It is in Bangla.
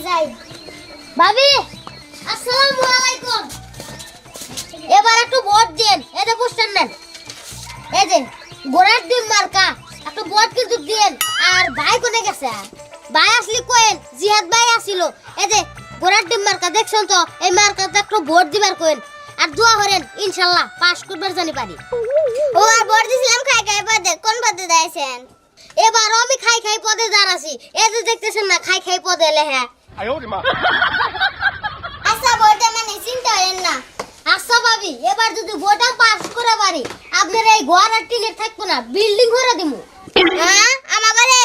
যাই ভাবি আসসালামু আলাইকুম এবার একটু ভোট দেন এই যে পোস্টার নেন এই যে গোড়ার ডিম মার্কা একটু ভোট কিন্তু দেন আর ভাই কোনে গেছে ভাই আসলি কোয়েন জিহাদ ভাই আসিল এই যে গোড়ার ডিম মার্কা দেখছেন তো এই মার্কাতে একটু ভোট দিবার কোয়েন আর দোয়া করেন ইনশাআল্লাহ পাস করবার জানি পারি ও আর ভোট দিছিলাম খাই খাই পদে কোন পদে দাইছেন এবারও আমি খাই খাই পদে দাঁড়াছি এই যে দেখতেছেন না খাই খাই পদে লেখা আচ্ছা ভোটে মানে চিন্তা করেন না আচ্ছা ভাবি এবার যদি ভোটটা পাস করে পারি আপনার এই ঘর আর টিনের থাকবো না বিল্ডিং করে দিমু হ্যাঁ আমার ঘরে